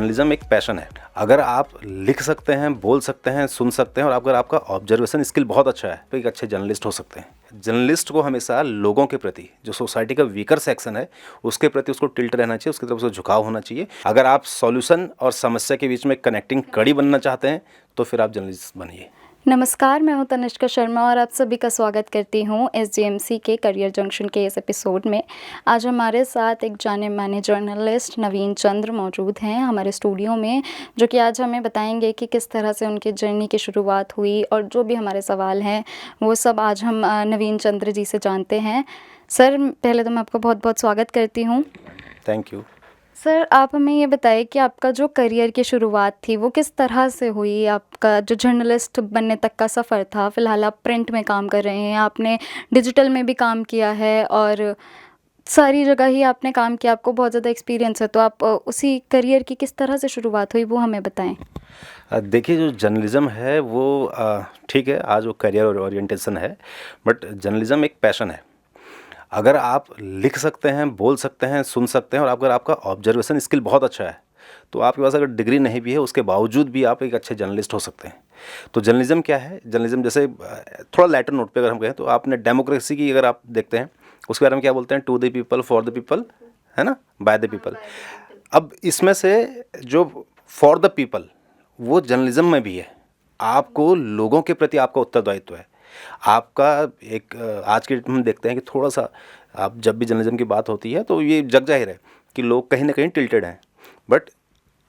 Journalism एक passion है। अगर आप लिख सकते हैं, बोल सकते हैं, सुन सकते हैं और अगर आपका ऑब्जर्वेशन स्किल बहुत अच्छा है तो एक अच्छे जर्नलिस्ट हो सकते हैं। जर्नलिस्ट को हमेशा लोगों के प्रति, जो सोसाइटी का वीकर सेक्शन है उसके प्रति उसको टिल्ट रहना चाहिए, उसकी तरफ से झुकाव होना चाहिए। अगर आप सॉल्यूशन और समस्या के बीच में कनेक्टिंग कड़ी बनना चाहते हैं तो फिर आप जर्नलिस्ट बनिए। नमस्कार, मैं हूं तनिष्का शर्मा और आप सभी का स्वागत करती हूं SGMC के करियर जंक्शन के इस एपिसोड में। आज हमारे साथ एक जाने माने जर्नलिस्ट नवीन चंद्र मौजूद हैं हमारे स्टूडियो में, जो कि आज हमें बताएंगे कि किस तरह से उनकी जर्नी की शुरुआत हुई और जो भी हमारे सवाल हैं वो सब आज हम नवीन चंद्र जी से जानते हैं। सर, पहले तो मैं आपका बहुत बहुत स्वागत करती हूँ। Thank you. सर, आप हमें ये बताइए कि आपका जो करियर की शुरुआत थी वो किस तरह से हुई? आपका जो जर्नलिस्ट बनने तक का सफ़र था, फ़िलहाल आप प्रिंट में काम कर रहे हैं, आपने डिजिटल में भी काम किया है और सारी जगह ही आपने काम किया, आपको बहुत ज़्यादा एक्सपीरियंस है, तो आप उसी करियर की किस तरह से शुरुआत हुई वो हमें बताएं। देखिए, जो जर्नलिज़्म है वो ठीक है, आज वो करियर ओरिएंटेशन है, बट जर्नलिज़्म एक पैशन है। अगर आप लिख सकते हैं, बोल सकते हैं, सुन सकते हैं और अगर आपका ऑब्जर्वेशन स्किल बहुत अच्छा है तो आपके पास अगर डिग्री नहीं भी है उसके बावजूद भी आप एक अच्छे जर्नलिस्ट हो सकते हैं। तो जर्नलिज्म क्या है? जर्नलिज्म जैसे थोड़ा लाइटर नोट पे अगर हम कहें तो आपने डेमोक्रेसी की अगर आप देखते हैं उसके बारे में क्या बोलते हैं, to the people, for the people, है ना, बाय द पीपल। अब इसमें से जो फॉर द पीपल वो जर्नलिज्म में भी है। आपको लोगों के प्रति आपका उत्तरदायित्व है। आपका एक आज के हम देखते हैं कि थोड़ा सा आप जब भी जर्नलिज्म की बात होती है तो ये जग जाहिर है कि लोग कहीं ना कहीं टिल्टेड हैं, बट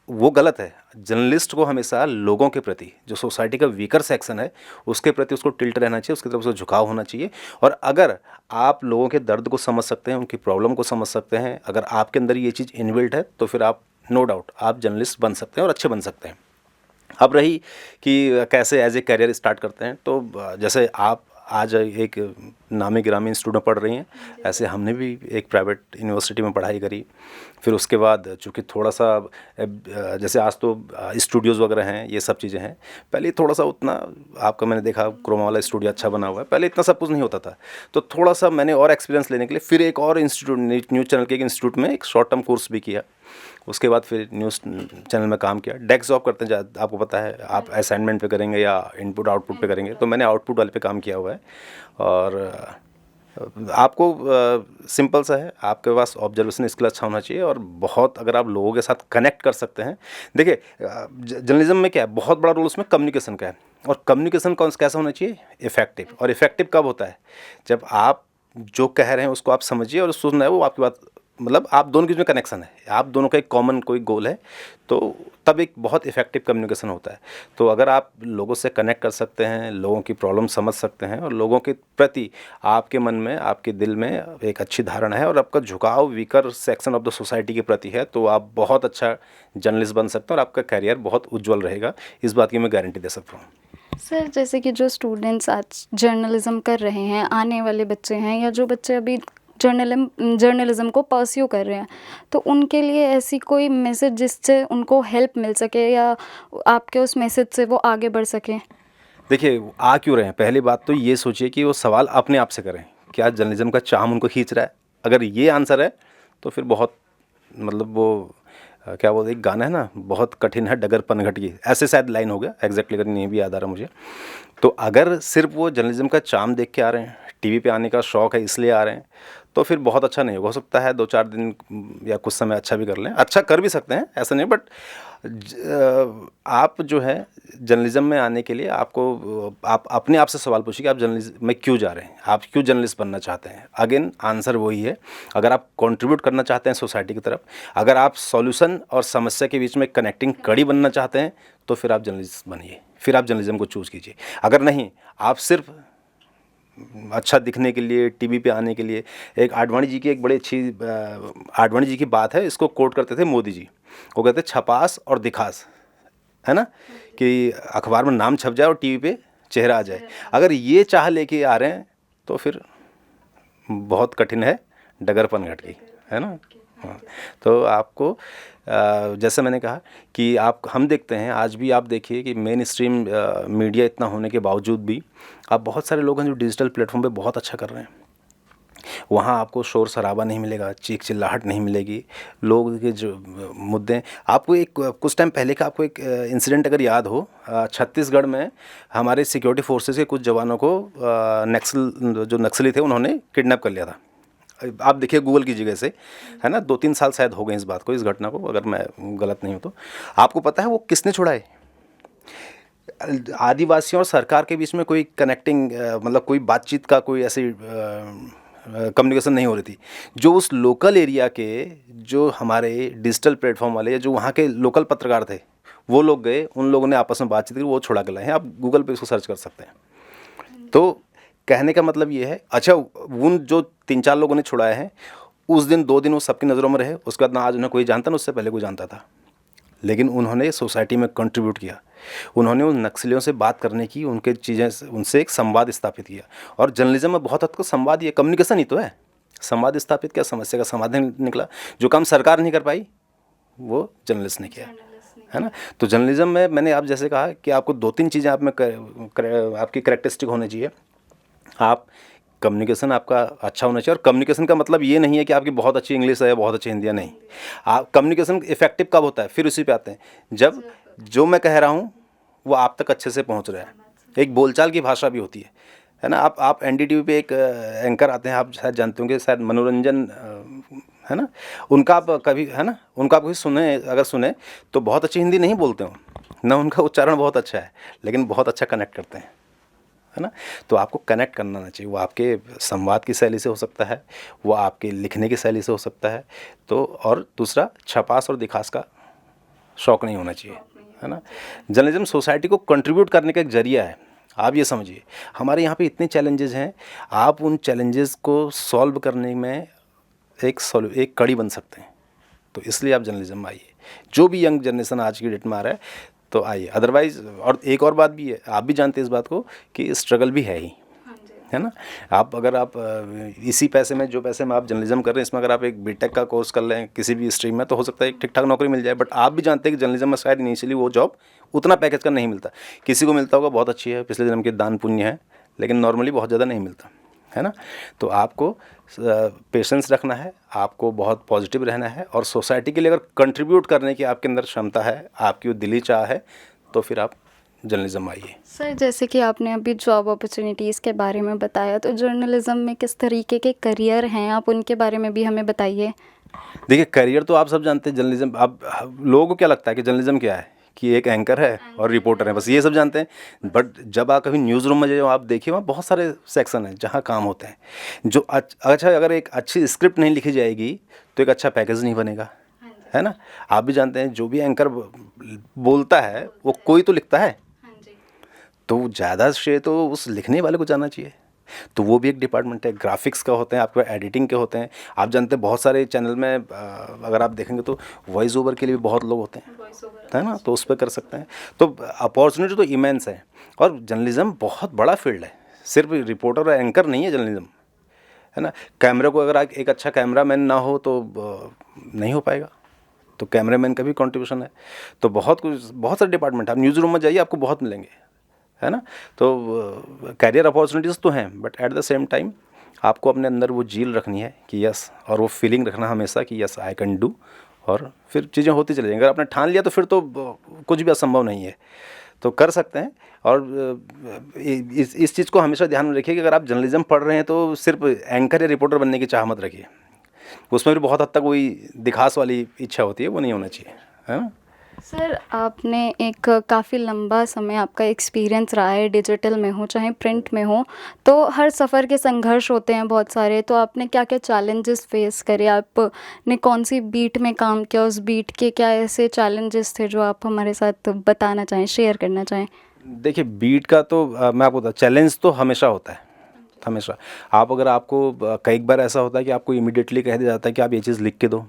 वो गलत है। जर्नलिस्ट को हमेशा लोगों के प्रति, जो सोसाइटी का वीकर सेक्शन है उसके प्रति उसको टिल्ट रहना चाहिए, उसकी तरफ से झुकाव होना चाहिए। और अगर आप लोगों के दर्द को समझ सकते हैं, उनकी प्रॉब्लम को समझ सकते हैं, अगर आपके अंदर ये चीज़ इनबिल्ट है तो फिर आप नो डाउट आप जर्नलिस्ट बन सकते हैं और अच्छे बन सकते हैं। अब रही कि कैसे एज ए करियर स्टार्ट करते हैं, तो जैसे आप आज एक नामी गिरामी इंस्टीट्यूट में पढ़ रही हैं, ऐसे हमने भी एक प्राइवेट यूनिवर्सिटी में पढ़ाई करी। फिर उसके बाद चूँकि थोड़ा सा जैसे आज तो स्टूडियोज़ वगैरह हैं, ये सब चीज़ें हैं। पहले थोड़ा सा उतना आपका मैंने देखा क्रोमा वाला स्टूडियो अच्छा बना हुआ है, पहले इतना सब कुछ नहीं होता था। तो थोड़ा सा मैंने और एक्सपीरियंस लेने के लिए फिर एक और इंस्टीट्यूट, न्यूज़ चैनल के एक इंस्टीट्यूट में एक शॉर्ट टर्म कोर्स भी किया। उसके बाद फिर न्यूज़ चैनल में काम किया। डेस्क जॉब करते हैं, आपको पता है, आप असाइनमेंट पे करेंगे या इनपुट आउटपुट पे करेंगे, तो मैंने आउटपुट वाले पे काम किया हुआ है। और आपको सिंपल सा है, आपके पास ऑब्जर्वेशन स्किल अच्छा होना चाहिए और बहुत अगर आप लोगों के साथ कनेक्ट कर सकते हैं। देखिए, जर्नलिज्म में क्या है, बहुत बड़ा रोल उसमें कम्युनिकेशन का है। और कम्युनिकेशन कैसा होना चाहिए? इफेक्टिव। और इफेक्टिव कब होता है? जब आप जो कह रहे हैं उसको आप समझिए और सुन रहे हैं वो आपकी बात, मतलब आप दोनों के बीच में कनेक्शन है, आप दोनों का एक कॉमन कोई गोल है, तो तब एक बहुत इफेक्टिव कम्युनिकेशन होता है। तो अगर आप लोगों से कनेक्ट कर सकते हैं, लोगों की प्रॉब्लम समझ सकते हैं और लोगों के प्रति आपके मन में, आपके दिल में एक अच्छी धारणा है और आपका झुकाव weaker section of the society के प्रति है, तो आप बहुत अच्छा जर्नलिस्ट बन सकते हैं और आपका करियर बहुत उज्जवल रहेगा। इस बात की मैं गारंटी दे सकता हूँ। सर, जैसे कि जो स्टूडेंट्स आज जर्नलिज्म कर रहे हैं, आने वाले बच्चे हैं या जो बच्चे अभी जर्नलिज्म को परस्यू कर रहे हैं, तो उनके लिए ऐसी कोई मैसेज जिससे उनको हेल्प मिल सके या आपके उस मैसेज से वो आगे बढ़ सकें? देखिए, आ क्यों रहे हैं, पहली बात तो ये सोचिए कि वो सवाल अपने आप से करें, क्या जर्नलिज्म का चार्म उनको खींच रहा है? अगर ये आंसर है तो फिर बहुत, मतलब वो क्या बोलते, एक गाना है ना, बहुत कठिन है डगर पनघट की, ऐसे शायद लाइन हो गया, एग्जैक्टली अगर नहीं भी याद आ रहा मुझे। तो अगर सिर्फ वो जर्नलिज्म का चार्म देख के आ रहे हैं, टीवी पे आने का शौक़ है इसलिए आ रहे हैं, तो फिर बहुत अच्छा नहीं होगा। हो सकता है 2-4 दिन या कुछ समय अच्छा भी कर लें, अच्छा कर भी सकते हैं, ऐसा नहीं, बट आप जो है जर्नलिज्म में आने के लिए आपको आप अपने आप से सवाल पूछिए कि आप जर्नलिज्म में क्यों जा रहे हैं, आप क्यों जर्नलिस्ट बनना चाहते हैं। अगेन आंसर वही है, अगर आप कंट्रीब्यूट करना चाहते हैं सोसाइटी की तरफ, अगर आप सॉल्यूशन और समस्या के बीच में कनेक्टिंग कड़ी बनना चाहते हैं, तो फिर आप जर्नलिस्ट बनिए, फिर आप जर्नलिज्म को चूज़ कीजिए। अगर नहीं, आप सिर्फ अच्छा दिखने के लिए, टीवी पे आने के लिए, एक आडवाणी जी की एक बड़ी अच्छी आडवाणी जी की बात है, इसको कोट करते थे मोदी जी। वो कहते छपास और दिखास, है ना, कि अखबार में नाम छप जाए और टीवी पे चेहरा आ जाए। अगर ये चाह लेके आ रहे हैं तो फिर बहुत कठिन है डगर पनघट की, है ना। हाँ, तो आपको जैसे मैंने कहा कि हम देखते हैं आज भी, आप देखिए कि मेन स्ट्रीम मीडिया इतना होने के बावजूद भी आप बहुत सारे लोग हैं जो डिजिटल प्लेटफॉर्म पे बहुत अच्छा कर रहे हैं। वहाँ आपको शोर शराबा नहीं मिलेगा, चीख चिल्लाहट नहीं मिलेगी, लोग के जो मुद्दे। आपको एक कुछ टाइम पहले का आपको एक इंसिडेंट अगर याद हो, छत्तीसगढ़ में हमारे सिक्योरिटी फोर्सेस के कुछ जवानों को जो नक्सली थे उन्होंने किडनैप कर लिया था। आप देखिए गूगल कीजिएगा इसे, है ना, 2-3 साल शायद हो गए इस बात को, इस घटना को, अगर मैं गलत नहीं हूँ तो। आपको पता है वो किसने छुड़ाए? आदिवासियों और सरकार के बीच में कोई कनेक्टिंग मतलब कोई बातचीत का कोई ऐसी कम्युनिकेशन नहीं हो रही थी। जो उस लोकल एरिया के जो हमारे डिजिटल प्लेटफॉर्म वाले, जो वहाँ के लोकल पत्रकार थे, वो लोग गए, उन लोगों ने आपस में बातचीत की, वो छुड़ा के लाए हैं। आप गूगल पे इसको सर्च कर सकते हैं। तो कहने का मतलब ये है, अच्छा उन जो 3-4 लोगों ने छुड़ाए हैं, उस दिन 2 दिन वो सबकी नज़रों में रहे, उसके बाद ना आज उन्हें कोई जानता ना उससे पहले कोई जानता था, लेकिन उन्होंने सोसाइटी में कंट्रीब्यूट किया। उन्होंने उन नक्सलियों से बात करने की, उनके चीज़ें, उनसे एक संवाद स्थापित किया। और जर्नलिज्म में बहुत हद तक संवाद, ये कम्युनिकेशन ही तो है। संवाद स्थापित किया, समस्या का समाधान निकला। जो काम सरकार नहीं कर पाई वो जर्नलिस्ट ने किया, है ना। तो जर्नलिज्म में मैंने आप जैसे कहा कि आपको 2-3 चीज़ें आप में आपकी करैक्टरिस्टिक होनी चाहिए। आप कम्युनिकेशन आपका अच्छा होना चाहिए। और कम्युनिकेशन का मतलब ये नहीं है कि आपकी बहुत अच्छी इंग्लिश है या बहुत अच्छी हिंदी है, नहीं। आप कम्युनिकेशन इफेक्टिव कब होता है, फिर उसी पे आते हैं, जब जो मैं कह रहा हूँ वो आप तक अच्छे से पहुँच रहा है। एक बोलचाल की भाषा भी होती है ना। आप एनडीटीवी पे एक एंकर आते हैं, आप शायद जानते होंगे, शायद मनोरंजन, है ना, उनका आप कभी, है ना, उनका आप कभी सुने, अगर सुने तो बहुत अच्छी हिंदी नहीं बोलते हो ना, उनका उच्चारण बहुत अच्छा है, लेकिन बहुत अच्छा कनेक्ट करते हैं, है ना। तो आपको कनेक्ट करना ना चाहिए। वो आपके संवाद की शैली से हो सकता है, वो आपके लिखने की शैली से हो सकता है। तो और दूसरा, छपास और दिखास का शौक़ नहीं होना चाहिए, है ना। जर्नलिज्म सोसाइटी को कंट्रीब्यूट करने का एक जरिया है। आप ये समझिए, हमारे यहाँ पे इतने चैलेंजेस हैं, आप उन चैलेंजेस को सॉल्व करने में एक कड़ी बन सकते हैं। तो इसलिए आप जर्नलिज्म में आइए। जो भी यंग जनरेशन आज की डेट में आ रहा है तो आइए। अदरवाइज़, और एक और बात भी है, आप भी जानते हैं इस बात को कि स्ट्रगल भी है ही, है ना। अगर आप इसी पैसे में, जो पैसे में आप जर्नलिज्म कर रहे हैं, इसमें अगर आप एक बीटेक का कोर्स कर लें किसी भी स्ट्रीम में, तो हो सकता है एक ठीक ठाक नौकरी मिल जाए। बट आप भी जानते हैं कि जर्नलिज्म में शायद इनिशियली वो जॉब उतना पैकेज का नहीं मिलता। किसी को मिलता होगा, बहुत अच्छी है, पिछले जन्म के दान पुण्य है, लेकिन नॉर्मली बहुत ज़्यादा नहीं मिलता, है ना। तो आपको पेशेंस रखना है, आपको बहुत पॉजिटिव रहना है, और सोसाइटी के लिए अगर कंट्रीब्यूट करने की आपके अंदर क्षमता है, आपकी वो दिली चाह है, तो फिर आप जर्नलिज्म आइए। सर, जैसे कि आपने अभी जॉब अपॉर्चुनिटीज़ के बारे में बताया, तो जर्नलिज्म में किस तरीके के करियर हैं, आप उनके बारे में भी हमें बताइए। देखिए, करियर तो आप सब जानते हैं। जर्नलिज्म, अब लोगों को क्या लगता है कि जर्नलिज्म क्या है, कि एक एंकर है और रिपोर्टर है, बस ये सब जानते हैं। बट जब आप कभी न्यूज़ रूम में जाओ, आप देखिए वहाँ बहुत सारे सेक्शन हैं जहाँ काम होते हैं। जो अच्छा, अगर एक अच्छी स्क्रिप्ट नहीं लिखी जाएगी तो एक अच्छा पैकेज नहीं बनेगा, है ना। आप भी जानते हैं, जो भी एंकर बोलता है वो कोई तो लिखता है, तो ज़्यादा श्रेय तो उस लिखने वाले को जाना चाहिए। तो वो भी एक डिपार्टमेंट है। ग्राफिक्स का होते हैं, आपके एडिटिंग के होते हैं। आप जानते हैं बहुत सारे चैनल में अगर आप देखेंगे तो वॉइस ओवर के लिए भी बहुत लोग होते हैं, है ना, तो उस पर कर सकते हैं। तो अपॉर्चुनिटी तो इमेंस है। और जर्नलिज्म बहुत बड़ा फील्ड है, सिर्फ रिपोर्टर और एंकर नहीं है जर्नलिज्म, है ना। कैमरे को अगर एक अच्छा कैमरामैन ना हो तो नहीं हो पाएगा, तो कैमरामैन का भी कंट्रीब्यूशन है। तो बहुत कुछ, बहुत सारे डिपार्टमेंट, आप न्यूज़ रूम में जाइए, आपको बहुत मिलेंगे, है ना। तो कैरियर अपॉर्चुनिटीज़ तो हैं, but at the same time आपको अपने अंदर वो जील रखनी है कि यस, और वो फीलिंग रखना हमेशा कि यस आई कैन डू, और फिर चीज़ें होती चली जाएंगी। अगर आपने ठान लिया तो फिर तो कुछ भी असंभव नहीं है, तो कर सकते हैं। और इस चीज़ को हमेशा ध्यान में रखिए कि अगर आप जर्नलिज्म पढ़ रहे हैं तो सिर्फ एंकर या रिपोर्टर बनने की चाह मत रखिए। उसमें भी बहुत हद तक वही दिखास वाली इच्छा होती है, वो नहीं होना चाहिए, है ना। सर, आपने एक काफ़ी लंबा समय आपका एक्सपीरियंस रहा है, डिजिटल में हो चाहे प्रिंट में हो, तो हर सफ़र के संघर्ष होते हैं बहुत सारे। तो आपने क्या क्या चैलेंजेस फेस करे, आपने कौन सी बीट में काम किया, उस बीट के क्या ऐसे चैलेंजेस थे जो आप हमारे साथ बताना चाहें, शेयर करना चाहें। देखिए, बीट का तो मैं आपको बताऊँ, चैलेंज तो हमेशा होता है, हमेशा। अगर आपको कई बार ऐसा होता है कि आपको इमीडिएटली कह दिया जाता है कि आप ये चीज़ लिख के दो,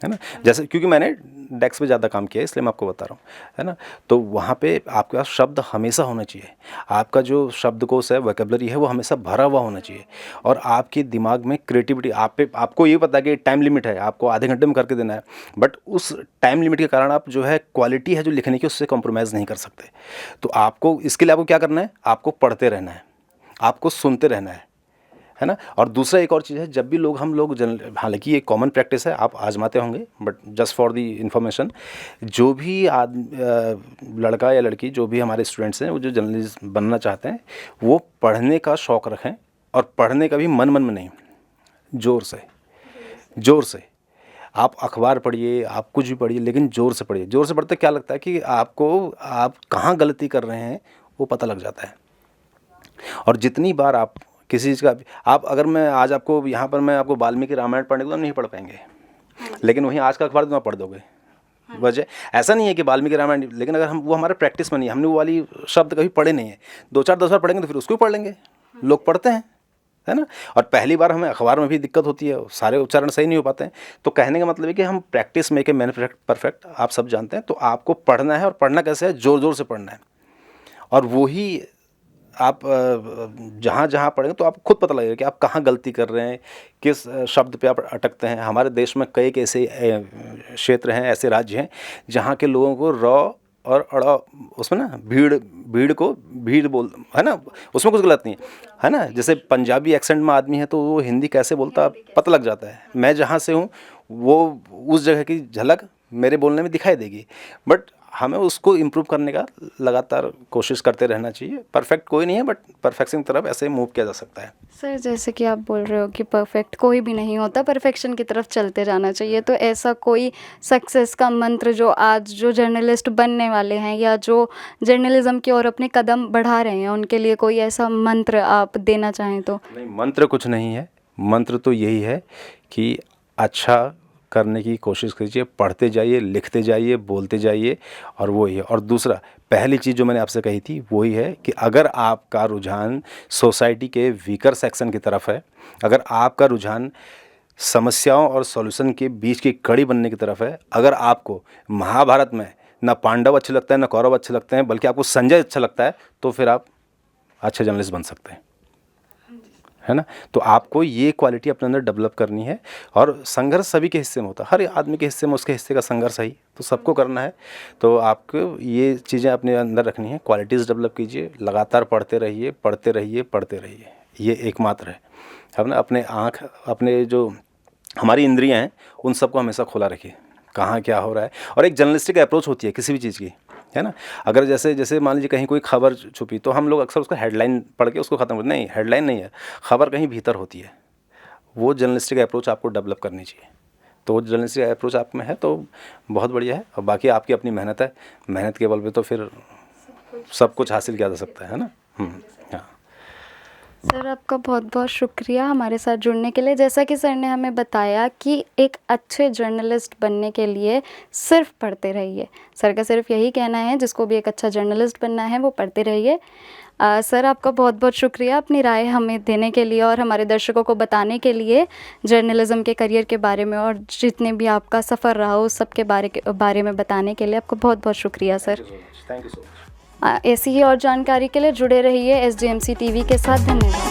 है ना। जैसे, क्योंकि मैंने डेस्क पे ज़्यादा काम किया है इसलिए मैं आपको बता रहा हूँ, है ना। तो वहाँ पे आपके पास शब्द हमेशा होना चाहिए। आपका जो शब्दकोश है, वोकैबुलरी है, वो हमेशा भरा हुआ होना चाहिए। और आपके दिमाग में क्रिएटिविटी, आपको ये पता है कि टाइम लिमिट है, आपको आधे घंटे में करके देना है, बट उस टाइम लिमिट के कारण आप जो है क्वालिटी है जो लिखने की, उससे कॉम्प्रोमाइज़ नहीं कर सकते। तो आपको इसके लिए आपको क्या करना है, आपको पढ़ते रहना है, आपको सुनते रहना है है ना। और दूसरा एक और चीज़ है, जब भी हम लोग हालांकि ये कॉमन प्रैक्टिस है, आप आजमाते होंगे, but just for the information, जो भी लड़का या लड़की, जो भी हमारे स्टूडेंट्स हैं, वो जो जर्नलिस्ट बनना चाहते हैं, वो पढ़ने का शौक़ रखें, और पढ़ने का भी मन में नहीं, ज़ोर से आप अखबार पढ़िए, आप कुछ भी पढ़िए, लेकिन ज़ोर से पढ़िए। ज़ोर से पढ़ते क्या लगता है कि आप कहाँ गलती कर रहे हैं वो पता लग जाता है। और जितनी बार आप किसी चीज़ का, अगर मैं आज आपको यहाँ पर मैं आपको वाल्मीकि रामायण पढ़ने को नहीं पढ़ पाएंगे, लेकिन वहीं आज का अखबार तो आप पढ़ दोगे। वजह ऐसा नहीं है कि वाल्मीकि रामायण, लेकिन अगर वो हमारे प्रैक्टिस में नहीं है, हमने वो वाली शब्द कभी पढ़े नहीं है, 2-4 बार पढ़ेंगे तो फिर उसको भी पढ़ लेंगे। लोग पढ़ते हैं, है ना। और पहली बार हमें अखबार में भी दिक्कत होती है, सारे उच्चारण सही नहीं हो पाते हैं। तो कहने का मतलब है कि हम practice make a man perfect, आप सब जानते हैं। तो आपको पढ़ना है, और पढ़ना कैसे है, ज़ोर से पढ़ना है। और वही आप जहाँ जहाँ पढ़ेंगे तो आपको खुद पता लगेगा कि आप कहाँ गलती कर रहे हैं, किस शब्द पे आप अटकते हैं। हमारे देश में कई ऐसे क्षेत्र हैं, ऐसे राज्य हैं जहाँ के लोगों को र और अड़ा, उसमें ना भीड़ को भीड़ बोल, है ना, उसमें कुछ गलत नहीं है ना। जैसे पंजाबी एक्सेंट में आदमी है तो वो हिंदी कैसे बोलता पता लग जाता है। मैं जहाँ से हूँ वो उस जगह की झलक मेरे बोलने में दिखाई देगी, बट हमें उसको इम्प्रूव करने का लगातार कोशिश करते रहना चाहिए। परफेक्ट कोई नहीं है, बट परफेक्शन की तरफ ऐसे मूव किया जा सकता है। सर, जैसे कि आप बोल रहे हो कि परफेक्ट कोई भी नहीं होता, परफेक्शन की तरफ चलते जाना चाहिए, तो ऐसा कोई सक्सेस का मंत्र जो आज जो जर्नलिस्ट बनने वाले हैं या जो जर्नलिज्म की ओर अपने कदम बढ़ा रहे हैं, उनके लिए कोई ऐसा मंत्र आप देना चाहें तो? नहीं, मंत्र कुछ नहीं है। मंत्र तो यही है कि अच्छा करने की कोशिश कीजिए, पढ़ते जाइए, लिखते जाइए, बोलते जाइए, और वो ही है। और दूसरा, पहली चीज़ जो मैंने आपसे कही थी वही है कि अगर आपका रुझान सोसाइटी के वीकर सेक्शन की तरफ है, अगर आपका रुझान समस्याओं और सॉल्यूशन के बीच की कड़ी बनने की तरफ है, अगर आपको महाभारत में ना पांडव अच्छे लगते हैं ना कौरव अच्छे लगते हैं, बल्कि आपको संजय अच्छा लगता है, तो फिर आप अच्छे जर्नलिस्ट बन सकते हैं, है ना। तो आपको ये क्वालिटी अपने अंदर डेवलप करनी है। और संघर्ष सभी के हिस्से में होता है, हर आदमी के हिस्से में उसके हिस्से का संघर्ष है, तो सबको करना है। तो आपको ये चीज़ें अपने अंदर रखनी है, क्वालिटीज़ डेवलप कीजिए, लगातार पढ़ते रहिए, पढ़ते रहिए, पढ़ते रहिए। ये एकमात्र है। अब ना अपने आँख, अपने जो हमारी इंद्रियाँ हैं, उन सबको हमेशा खुला रखिए, कहाँ क्या हो रहा है। और एक जर्नलिस्टिक अप्रोच होती है किसी भी चीज़ की, है ना। अगर जैसे मान लीजिए कहीं कोई खबर छुपी, तो हम लोग अक्सर उसका हेडलाइन पढ़ के उसको ख़त्म करते, नहीं, हेडलाइन नहीं है, खबर कहीं भीतर होती है। वो जर्नलिस्टिक अप्रोच आपको डेवलप करनी चाहिए। तो वो जर्नलिस्टिक अप्रोच आप में है तो बहुत बढ़िया है, और बाकी आपकी अपनी मेहनत है। मेहनत के बल पे तो फिर सब कुछ हासिल किया जा सकता है ना। हाँ सर, आपका बहुत बहुत शुक्रिया हमारे साथ जुड़ने के लिए। जैसा कि सर ने हमें बताया कि एक अच्छे जर्नलिस्ट बनने के लिए सिर्फ पढ़ते रहिए। सर का सिर्फ यही कहना है, जिसको भी एक अच्छा जर्नलिस्ट बनना है वो पढ़ते रहिए। सर, आपका बहुत बहुत शुक्रिया अपनी राय हमें देने के लिए और हमारे दर्शकों को बताने के लिए जर्नलिज़्म के करियर के बारे में, और जितने भी आपका सफ़र रहा उस सब के बारे में बताने के लिए आपको बहुत बहुत शुक्रिया sir. Thank you so much. ऐसी ही और जानकारी के लिए जुड़े रहिए SGMC TV के साथ। धन्यवाद।